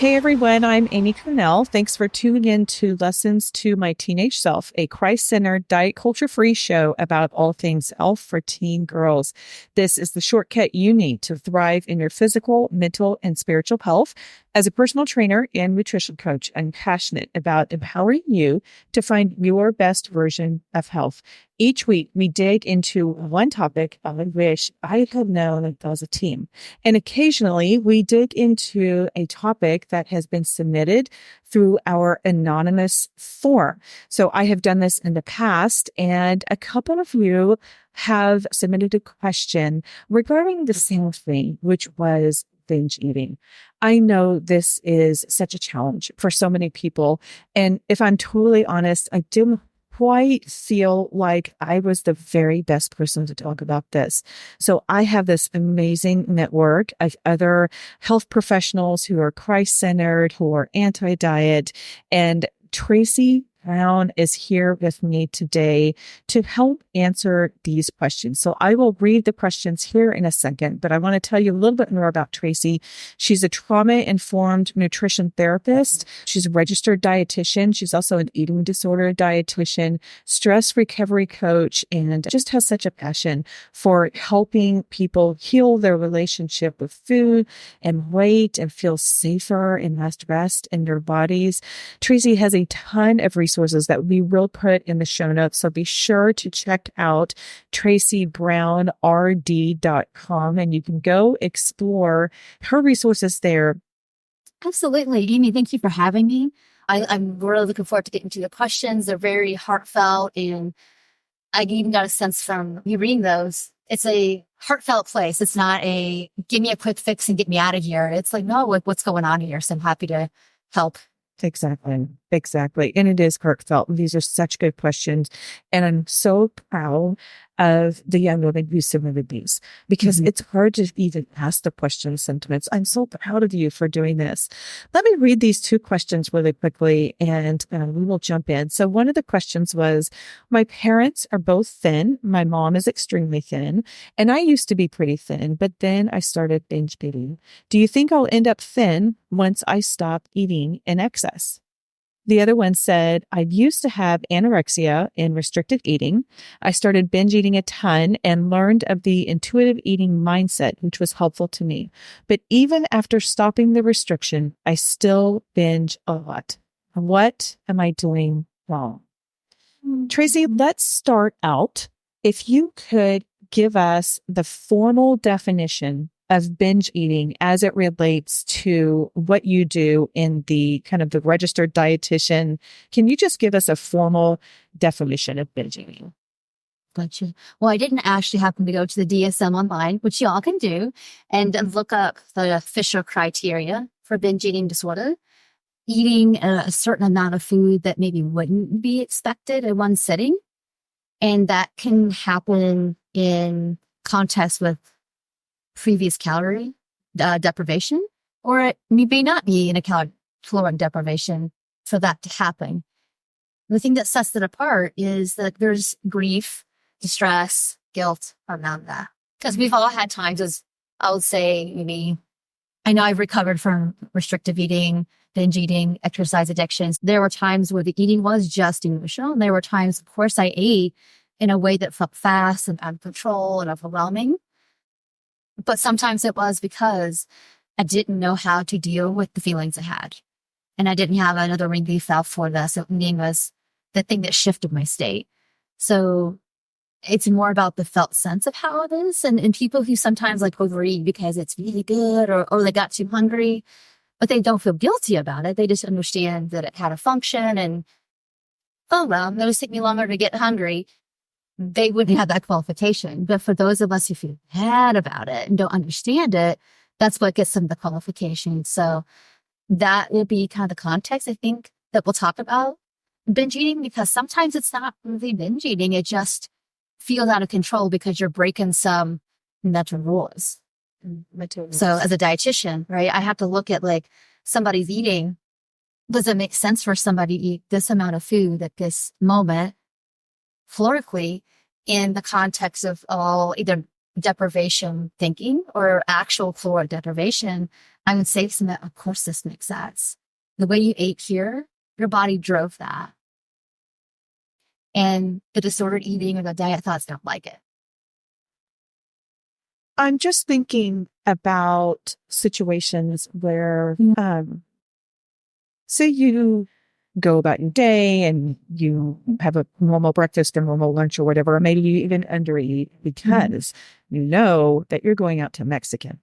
Hey everyone, I'm Amy Cornell. Thanks for tuning in to Lessons to My Teenage Self, a Christ-centered, diet culture-free show about all things ELF for teen girls. This is the shortcut you need to thrive in your physical, mental, and spiritual health. As a personal trainer and nutrition coach, I'm passionate about empowering you to find your best version of health. Each week, we dig into one topic I wish I had known as a team. And occasionally, we dig into a topic that has been submitted through our anonymous form. So I have done this in the past, and a couple of you have submitted a question regarding the same thing, which was binge eating. I know this is such a challenge for so many people. And if I'm totally honest, I didn't quite feel like I was the very best person to talk about this. So I have this amazing network of other health professionals who are Christ-centered, who are anti-diet, and Tracy Brown is here with me today to help answer these questions. So I will read the questions here in a second, but I want to tell you a little bit more about Tracy. She's a trauma-informed nutrition therapist. She's a registered dietitian. She's also an eating disorder dietitian, stress recovery coach, and just has such a passion for helping people heal their relationship with food and weight and feel safer and less stressed in their bodies. Tracy has a ton of resources that we will put in the show notes. So be sure to check out tracybrownrd.com and you can go explore her resources there. Absolutely. Amy, thank you for having me. I'm really looking forward to getting to the questions. They're very heartfelt, and I even got a sense from you reading those. It's a heartfelt place. It's not a give me a quick fix and get me out of here. It's like, no, what's going on here? So I'm happy to help. Exactly. And it is heartfelt. These are such good questions. And I'm so proud of the young woman who submitted these because it's hard to even ask the question sentiments. I'm so proud of you for doing this. Let me read these two questions really quickly and we will jump in. So one of the questions was, my parents are both thin. My mom is extremely thin and I used to be pretty thin, but then I started binge eating. Do you think I'll end up thin once I stop eating in excess? The other one said, I used to have anorexia and restrictive eating. I started binge eating a ton and learned of the intuitive eating mindset, which was helpful to me. But even after stopping the restriction, I still binge a lot. What am I doing wrong? Tracy, let's start out. If you could give us the formal definition of binge eating as it relates to what you do in the kind of the registered dietitian. Can you just give us a formal definition of binge eating? Gotcha. Well, I didn't actually happen to go to the DSM online, which y'all can do, and look up the official criteria for binge eating disorder. Eating a certain amount of food that maybe wouldn't be expected in one sitting. And that can happen in context with previous calorie deprivation, or it may not be in a caloric deprivation for that to happen. The thing that sets it apart is that there's grief, distress, guilt around that. Because we've all had times, as I would say, maybe, I know I've recovered from restrictive eating, binge eating, exercise addictions. There were times where the eating was just emotional, and there were times, of course, I ate in a way that felt fast and out of control and overwhelming. But sometimes it was because I didn't know how to deal with the feelings I had. And I didn't have another relief valve for this. So eating was the thing that shifted my state. So it's more about the felt sense of how it is. And people who sometimes like overeat because it's really good or they got too hungry, but they don't feel guilty about it. They just understand that it had a function and, oh, well, it'll just take me longer to get hungry. They wouldn't have that qualification. But for those of us who feel bad about it and don't understand it, that's what gets them the qualification. So that will be kind of the context, I think, that we'll talk about binge eating, because sometimes it's not really binge eating. It just feels out of control because you're breaking some mental rules. So as a dietitian, right, I have to look at like somebody's eating. Does it make sense for somebody to eat this amount of food at this moment calorically in the context of all either deprivation thinking or actual caloric deprivation? I would say to them, of course this makes sense. The way you ate here, your body drove that. And the disordered eating or the diet thoughts don't like it. I'm just thinking about situations where, say you go about your day and you have a normal breakfast or normal lunch or whatever, or maybe you even undereat because you know that you're going out to Mexican.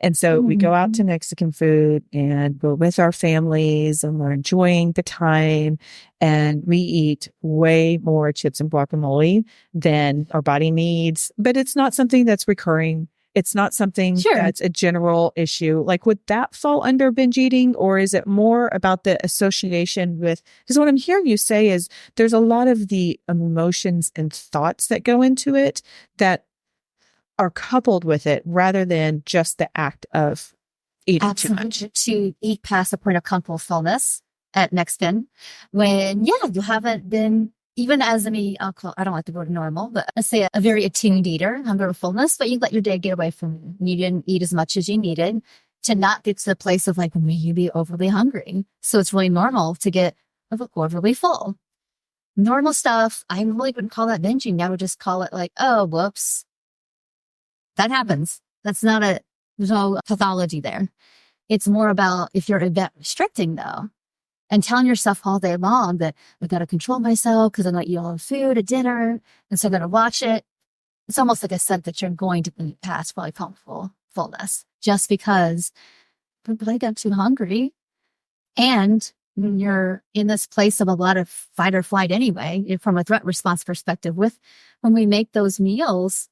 And so we go out to Mexican food and we're with our families and we're enjoying the time, and we eat way more chips and guacamole than our body needs, but it's not something that's recurring. It's not something that's a general issue. Like, would that fall under binge eating, or is it more about the association with, because what I'm hearing you say is there's a lot of the emotions and thoughts that go into it that are coupled with it rather than just the act of eating too much. To eat past the point of comfortable fullness at Mexican, when, you haven't been, even as I don't like the word normal, but let's say a very attuned eater, hunger or fullness, but you let your day get away from you. You didn't eat as much as you needed to not get to the place of like, maybe overly hungry. So it's really normal to get overly full. Normal stuff, I really wouldn't call that binging. I would just call it like, oh, whoops. That happens. There's no pathology there. It's more about if you're event restricting though, and telling yourself all day long that I've got to control myself because I'm not eating all the food at dinner, and so I'm going to watch it. It's almost like a sense that you're going to eat past probably comfortable fullness just because I got too hungry. And when you're in this place of a lot of fight or flight anyway, from a threat response perspective, when we make those meals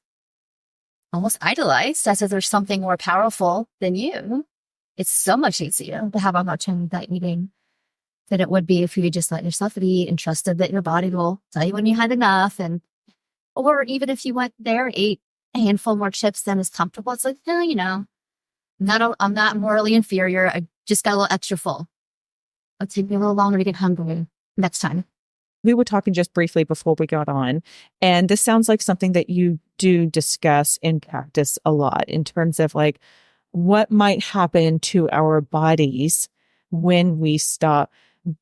almost idolized as if there's something more powerful than you, it's so much easier to have a much in that eating than it would be if you just let yourself eat and trusted that your body will tell you when you had enough. Or even if you went there, ate a handful more chips than is comfortable, it's like, I'm not morally inferior. I just got a little extra full. It'll take me a little longer to get hungry next time. We were talking just briefly before we got on, and this sounds like something that you do discuss in practice a lot in terms of like what might happen to our bodies when we stop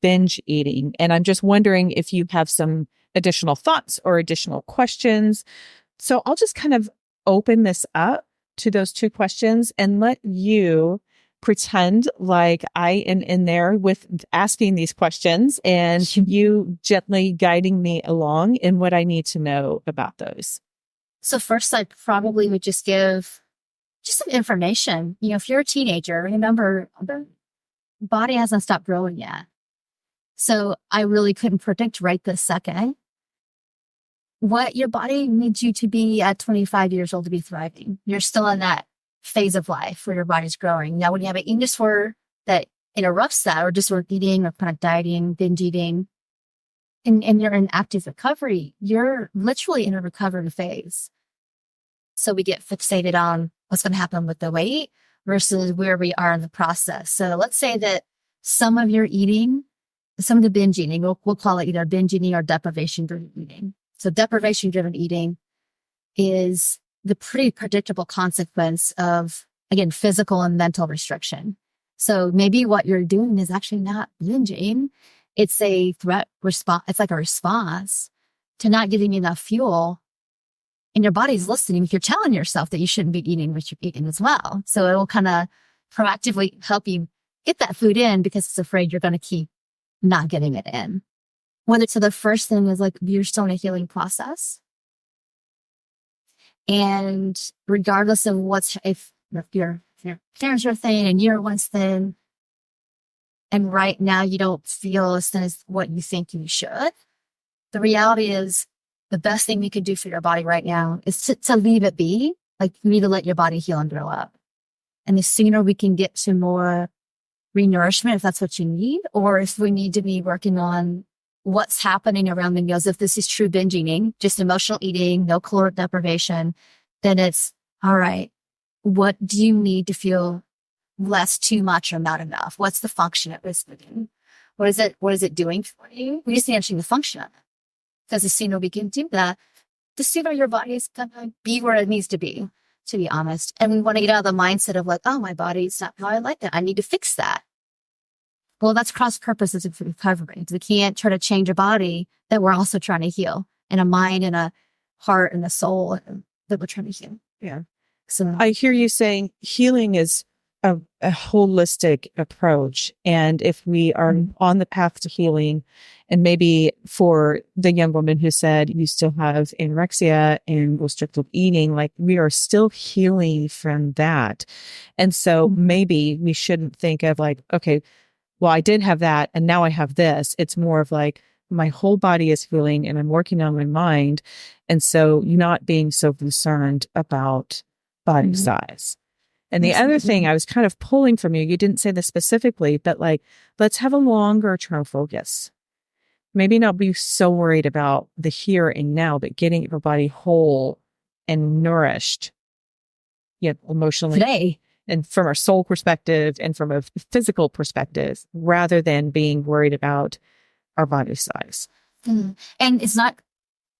binge eating. And I'm just wondering if you have some additional thoughts or additional questions. So I'll just kind of open this up to those two questions and let you pretend like I am in there with asking these questions and you gently guiding me along in what I need to know about those. So first, I probably would just give just some information. If you're a teenager, remember, the body hasn't stopped growing yet. So I really couldn't predict right this second what your body needs you to be at 25 years old to be thriving. You're still in that phase of life where your body's growing. Now, when you have an eating disorder that interrupts that, or disordered eating or chronic dieting, binge eating, and you're in active recovery, you're literally in a recovery phase. So we get fixated on what's going to happen with the weight versus where we are in the process. So let's say that some of your eating, some of the binge eating, we'll call it either binge eating or deprivation-driven eating. So deprivation-driven eating is the pretty predictable consequence of, again, physical and mental restriction. So maybe what you're doing is actually not binging. It's a threat response. It's like a response to not getting enough fuel. And your body's listening if you're telling yourself that you shouldn't be eating what you're eating as well. So it will kind of proactively help you get that food in because it's afraid you're going to keep not getting it in. So the first thing is like you're still in a healing process. And regardless of if your parents are thin and you're once thin, and right now you don't feel as thin as what you think you should, the reality is the best thing you can do for your body right now is to leave it be. Like, you need to let your body heal and grow up. And the sooner we can get to more renourishment, if that's what you need, or if we need to be working on what's happening around the meals, if this is true binge eating, just emotional eating, no caloric deprivation, then it's, all right, what do you need to feel less too much or not enough? What's the function of this eating? What is it doing for you? We just need to understand the function of it. Because the sooner we can do that, the sooner your body is going to be where it needs to be. to be honest. And we want to get out of the mindset of like, oh, my body's not how I like it. I need to fix that. Well, that's cross purposes of recovery. We can't try to change a body that we're also trying to heal, and a mind and a heart and a soul that we're trying to heal. Yeah. So I hear you saying healing is a holistic approach. And if we are on the path to healing, and maybe for the young woman who said you still have anorexia and restrictive eating, like we are still healing from that. And so maybe we shouldn't think of like, okay, well, I did have that and now I have this. It's more of like my whole body is healing and I'm working on my mind. And so not being so concerned about body size. And the other thing I was kind of pulling from you didn't say this specifically, but like, let's have a longer term focus. Maybe not be so worried about the here and now, but getting your body whole and nourished, emotionally today, and from our soul perspective and from a physical perspective, rather than being worried about our body size. and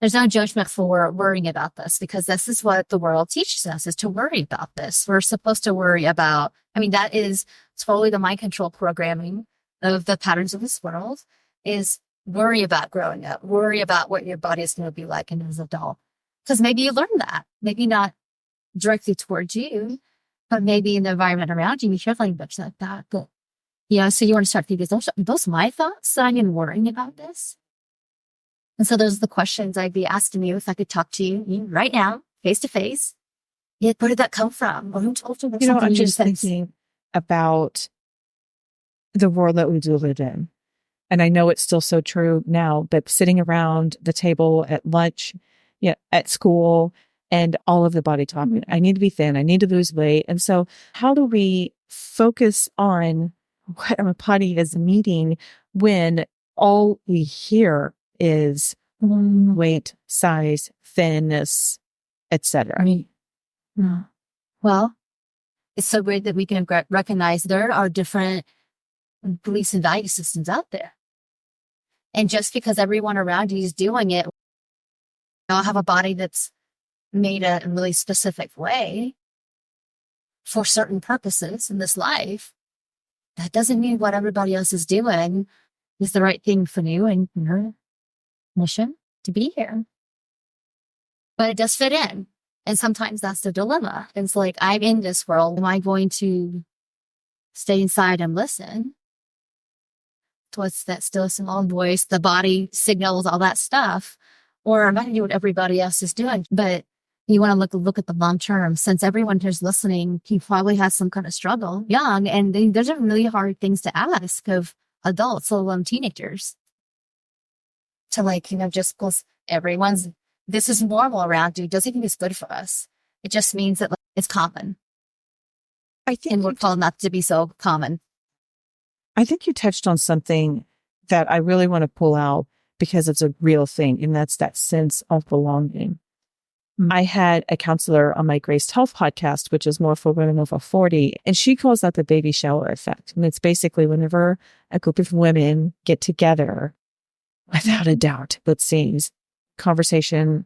there's no judgment for worrying about this, because this is what the world teaches us, is to worry about this. We're supposed to worry about, that is totally the mind control programming of the patterns of this world, is worry about growing up, worry about what your body is going to be like as an adult. Because maybe you learned that, maybe not directly towards you, but maybe in the environment around you, you hear language like that. But so you want to start thinking, those my thoughts that I'm even worrying about this? And so those are the questions I'd be asking you if I could talk to you right now, face to face. Where did that come from? Or who told you that? I'm just thinking about the world that we do live in. And I know it's still so true now, but sitting around the table at lunch, at school, and all of the body talk, I need to be thin, I need to lose weight. And so how do we focus on what our body is needing when all we hear is weight, size, thinness, etc.? Well, it's so great that we can recognize there are different beliefs and value systems out there. And just because everyone around you is doing it, I'll have a body that's made a really specific way for certain purposes in this life, that doesn't mean what everybody else is doing is the right thing for you and your mission to be here. But it does fit in. And sometimes that's the dilemma. It's like, I'm in this world. Am I going to stay inside and listen to what's that still small voice, the body signals, all that stuff? Or am I going to do what everybody else is doing? But you want to look at the long term. Since everyone who's listening, he probably has some kind of struggle young. And those are really hard things to ask of adults, let alone teenagers. To just because this is normal around you doesn't mean it's good for us. It just means that it's common. And we're told not to be so common. I think you touched on something that I really want to pull out because it's a real thing. And that's that sense of belonging. I had a counselor on my Graced Health podcast, which is more for women over 40, and she calls that the baby shower effect. And it's basically whenever a group of women get together, without a doubt, it seems, conversation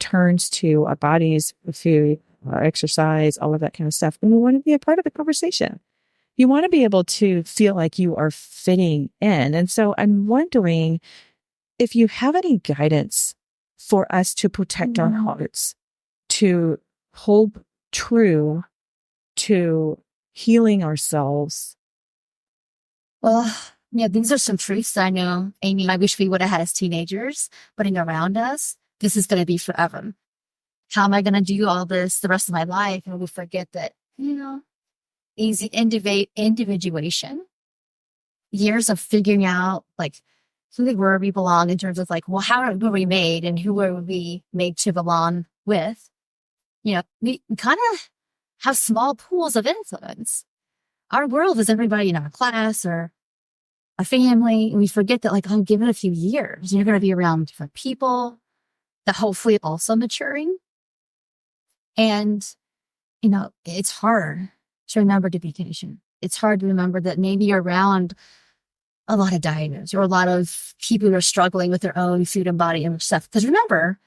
turns to our bodies, food, our exercise, all of that kind of stuff. And we want to be a part of the conversation. You want to be able to feel like you are fitting in. And so I'm wondering if you have any guidance for us to protect our hearts, to hold true to healing ourselves. Well, these are some truths I know, Amy, I wish we would have had as teenagers, putting around us. This is going to be forever. How am I going to do all this the rest of my life? And we forget that, easy individuation, years of figuring out who where we belong in terms of how were we made and who were we made to belong with? We kind of have small pools of influence. Our world is everybody in our class or a family. And we forget that give it a few years. You're going to be around different people that hopefully also maturing. And, it's hard to remember to be patient. It's hard to remember that maybe you're around a lot of diets or a lot of people who are struggling with their own food and body image stuff. Because remember,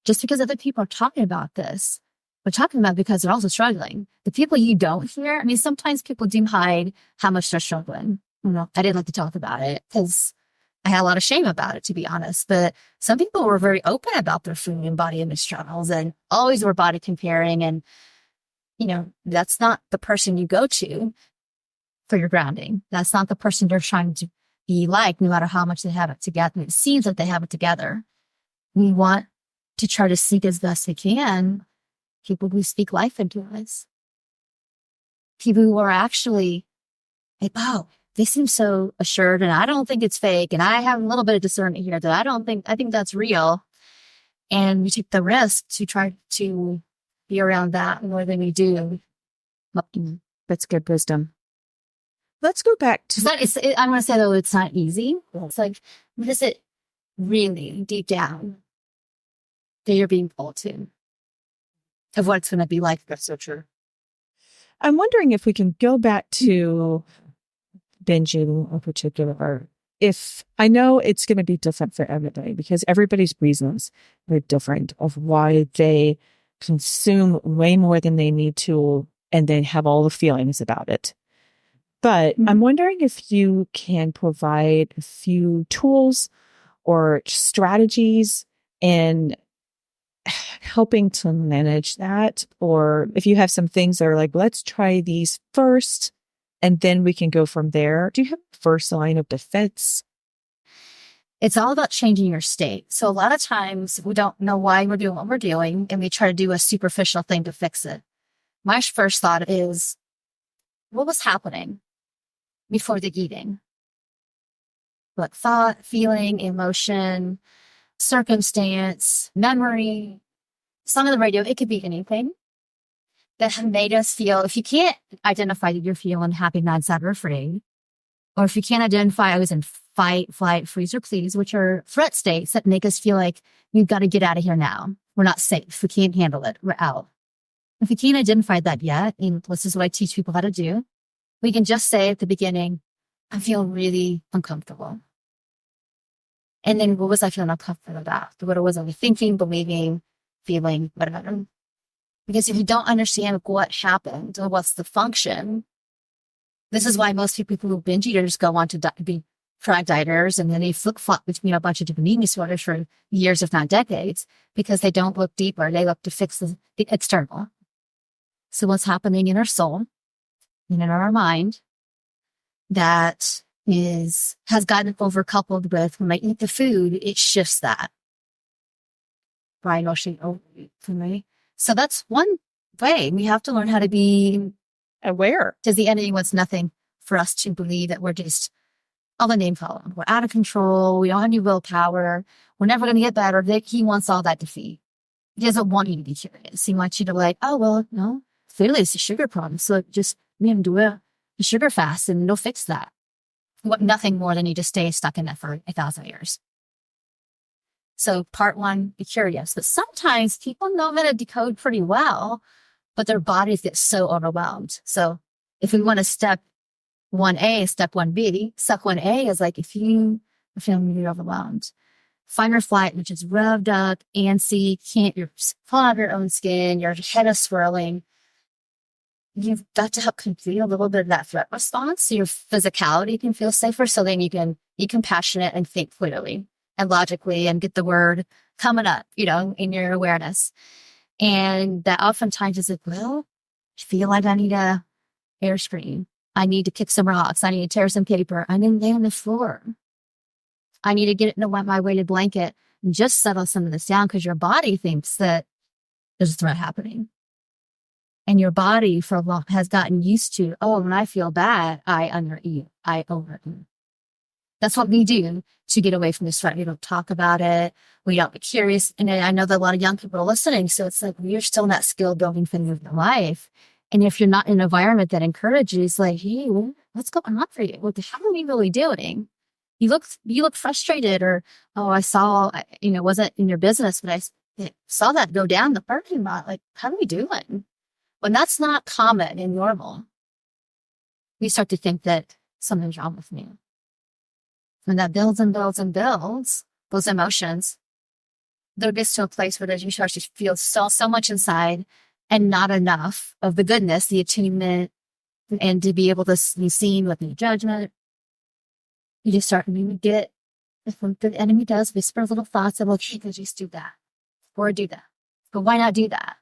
just because other people are talking about this we're talking about because they're also struggling. The people you don't hear, I mean, sometimes people do hide how much they're struggling. I didn't like to talk about it because I had a lot of shame about it, to be honest. But some people were very open about their food and body image struggles and always were body comparing. And, that's not the person you go to for your grounding. That's not the person you're trying to be like, no matter how much they have it together. It seems like they have it together. We want to try to seek as best we can people who speak life into us. People who are actually like, wow, they seem so assured and I don't think it's fake. And I have a little bit of discernment here that I think that's real. And we take the risk to try to be around that more than we do. That's good wisdom. Let's go back to... I want to say, though, it's not easy. It's like, what is it really deep down that you're being pulled to? Of what it's going to be like. That's so true. I'm wondering if we can go back to binge eating in particular. If I know it's going to be different for everybody because everybody's reasons are different of why they consume way more than they need to and then have all the feelings about it. But I'm wondering if you can provide a few tools or strategies in helping to manage that, or if you have some things that are like, let's try these first and then we can go from there. Do you have a first line of defense? It's all about changing your state. So a lot of times we don't know why we're doing what we're doing and we try to do a superficial thing to fix it. My first thought is, what was happening before the eating? What thought, feeling, emotion, circumstance, memory, some of the radio, it could be anything that have made us feel, if you can't identify that you're feeling happy, mad, sad, or afraid, or if you can't identify I was in fight, flight, freeze, or please, which are threat states that make us feel like we've got to get out of here now. We're not safe. We can't handle it. We're out. If we can't identify that yet, and this is what I teach people how to do, we can just say at the beginning, I feel really uncomfortable. And then what was I feeling uncomfortable about? What was I thinking, believing, feeling, whatever? Because if you don't understand what happened or what's the function, this is why most people who binge eaters go on to be chronic dieters, and then they flip-flop between a bunch of different eating disorders for years, if not decades, because they don't look deeper. They look to fix the external. So what's happening in our soul and in our mind that has gotten overcoupled with when I eat the food, it shifts that. Right, for me. So that's one way. We have to learn how to be aware. Because the enemy wants nothing for us to believe that we're just all the name calling. We're out of control. We don't have any willpower. We're never going to get better. He wants all that defeat. He doesn't want you to be curious. He wants you to be like, oh, well, no, clearly it's a sugar problem. So just do a sugar fast and it'll fix that. Nothing more than you just stay stuck in that for 1,000 years. So part one, be curious. But sometimes people know how to decode pretty well, but their bodies get so overwhelmed. So if we want to step 1A, step 1B, step 1A is like if you are feeling really overwhelmed, fight or flight, which is revved up, antsy, you're falling out of your own skin, your head is swirling. You've got to help complete a little bit of that threat response so your physicality can feel safer, so then you can be compassionate and think clearly and logically and get the word coming up, in your awareness. And that oftentimes is like, well, I feel like I need a air screen. I need to kick some rocks. I need to tear some paper. I need to lay on the floor. I need to get it in my weighted blanket and just settle some of this down because your body thinks that there's a threat happening. And your body for a long has gotten used to, when I feel bad, I undereat, I overeat. That's what we do to get away from this threat. We don't talk about it. We don't be curious. And I know that a lot of young people are listening. So it's like, we're still in that skill building thing of your life. And if you're not in an environment that encourages, like, hey, what's going on for you? What the hell are we really doing? You look frustrated, or, I saw, it wasn't in your business, but I saw that go down the parking lot. Like, how are we doing? When that's not common and normal, we start to think that something's wrong with me. When that builds and builds and builds, those emotions, there gets to a place where you start to feel so much inside, and not enough of the goodness, the attunement, and to be able to be seen with no judgment. You just start to get, if what the enemy does, whisper little thoughts of, okay, could you just do that? Or do that. But why not do that?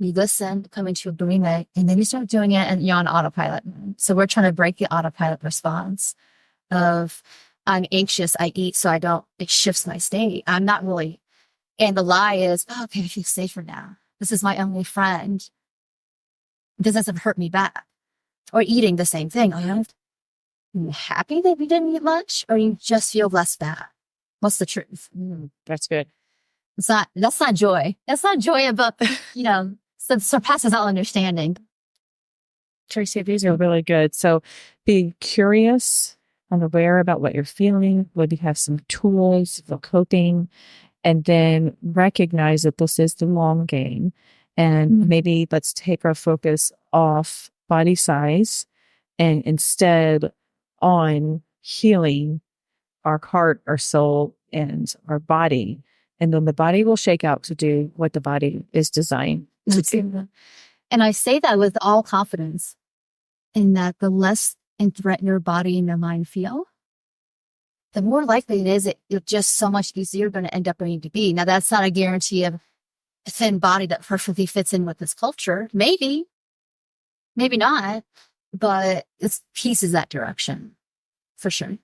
You listen, come into agreement, and then you start doing it and you're on autopilot. So we're trying to break the autopilot response of, I'm anxious, I eat so it shifts my state. I'm not really. And the lie is, oh, okay, I feel safer now. This is my only friend. This doesn't hurt me back. Or eating the same thing. Are you happy that you didn't eat much, or you just feel less bad? What's the truth? That's good. That's not joy. That's not joy about, surpasses all understanding. Tracy, these are really good. So being curious and aware about what you're feeling, maybe have some tools for coping, and then recognize that this is the long game. And maybe let's take our focus off body size and instead on healing our heart, our soul, and our body. And then the body will shake out to do what the body is designed to do. And I say that with all confidence, in that the less in threat your body and your mind feel, the more likely it is you're just so much easier going to end up going to be. Now, that's not a guarantee of a thin body that perfectly fits in with this culture. Maybe not, but it's pieces that direction for sure.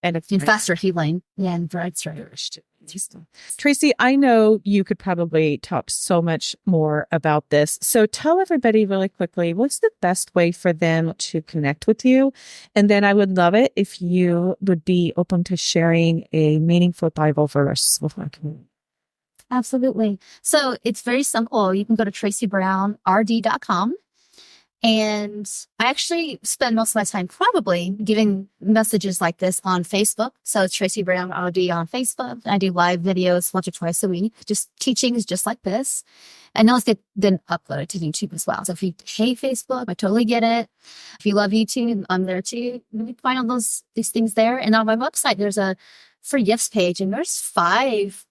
And it's faster healing. Yeah, and right. Tracy, I know you could probably talk so much more about this. So tell everybody really quickly, what's the best way for them to connect with you? And then I would love it if you would be open to sharing a meaningful Bible verse with our community. Absolutely. So it's very simple. You can go to tracybrownrd.com. And I actually spend most of my time probably giving messages like this on Facebook. So it's Tracy Brown RD on Facebook. I do live videos once or twice a week, just teachings just like this. And those get then uploaded to YouTube as well. So if you hate Facebook, I totally get it. If you love YouTube, I'm there too. You can find all these things there. And on my website, there's a free gifts page, and there's 5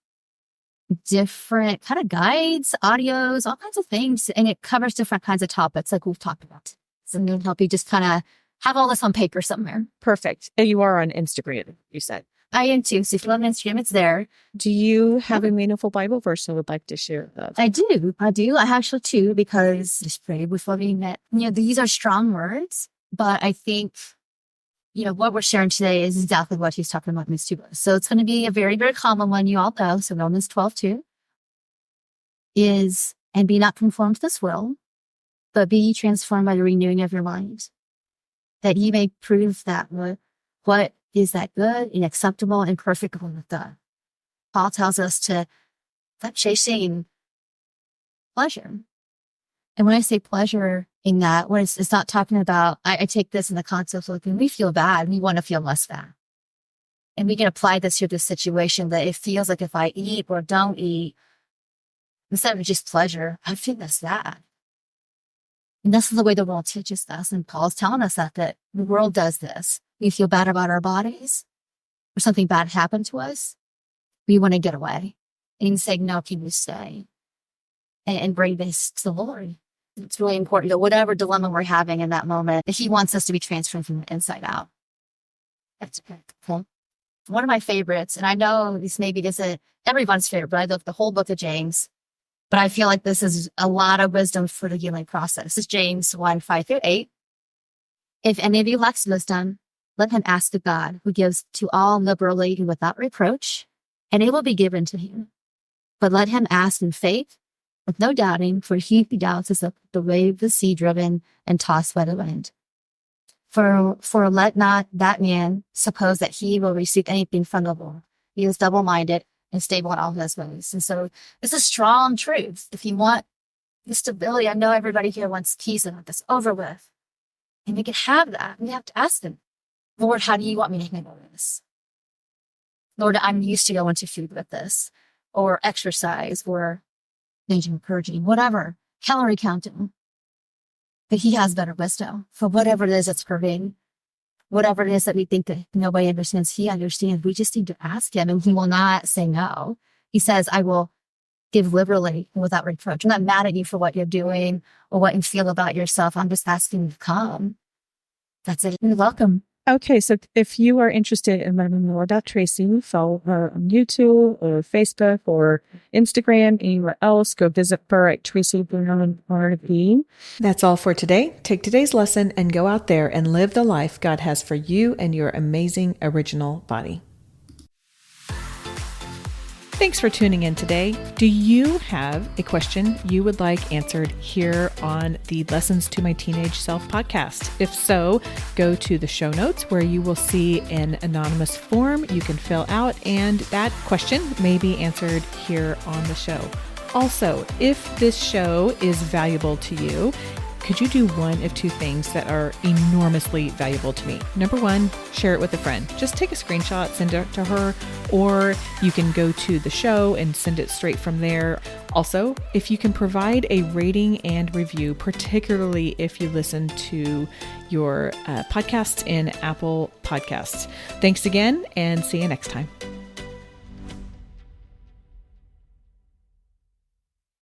different kind of guides, audios, all kinds of things. And it covers different kinds of topics like we've talked about. So it'll help you just kind of have all this on paper somewhere. Perfect. And you are on Instagram, you said. I am too. So if you love Instagram, it's there. Do you have a meaningful Bible verse you would like to share? I do. I have actually 2, because just pray before we met. These are strong words, but I think what we're sharing today is exactly what he's talking about in these 2 books. So it's going to be a very, very common one you all know. So Romans 12:2 is, and be not conformed to this world, but be ye transformed by the renewing of your mind, that ye may prove that what is that good and acceptable and perfect will of God. Paul tells us to stop chasing pleasure. And when I say pleasure in that, it's not talking about, I take this in the concept of when we feel bad, we want to feel less bad. And we can apply this to this situation that it feels like if I eat or don't eat, instead of just pleasure, I feel less bad. And this is the way the world teaches us. And Paul's telling us that the world does this. We feel bad about our bodies, or something bad happened to us. We want to get away. And he's saying, no, can you stay? And bring this to the Lord. It's really important that whatever dilemma we're having in that moment, he wants us to be transformed from the inside out. That's okay. One of my favorites, and I know this maybe isn't everyone's favorite, but I love the whole book of James. But I feel like this is a lot of wisdom for the healing process. This is James 1:5-8. If any of you lacks wisdom, let him ask of God, who gives to all liberally and without reproach, and it will be given to him. But let him ask in faith, with no doubting, for he who doubts is the wave of the sea driven and tossed by the wind. For let not that man suppose that he will receive anything from the Lord. He is double-minded and stable in all his ways. And so this is strong truth. If you want the stability, I know everybody here wants peace and want this over with. And we can have that. We have to ask him, Lord, how do you want me to handle this? Lord, I'm used to going to food with this, or exercise, or changing, purging, whatever, calorie counting. But he has better wisdom for whatever it is that's hurting, whatever it is that we think that nobody understands. He understands. We just need to ask him, and he will not say no. He says, I will give liberally without reproach. I'm not mad at you for what you're doing or what you feel about yourself. I'm just asking you to come. That's it. You're welcome. Okay, so if you are interested in learning more about Tracy, follow her on YouTube or Facebook or Instagram, anywhere else. Go visit her at Tracy Brown RV. That's all for today. Take today's lesson and go out there and live the life God has for you and your amazing original body. Thanks for tuning in today. Do you have a question you would like answered here on the Lessons to My Teenage Self podcast? If so, go to the show notes where you will see an anonymous form you can fill out, and that question may be answered here on the show. Also, if this show is valuable to you, could you do one of two things that are enormously valuable to me? Number one, share it with a friend. Just take a screenshot, send it to her, or you can go to the show and send it straight from there. Also, if you can provide a rating and review, particularly if you listen to your podcast in Apple Podcasts. Thanks again, and see you next time.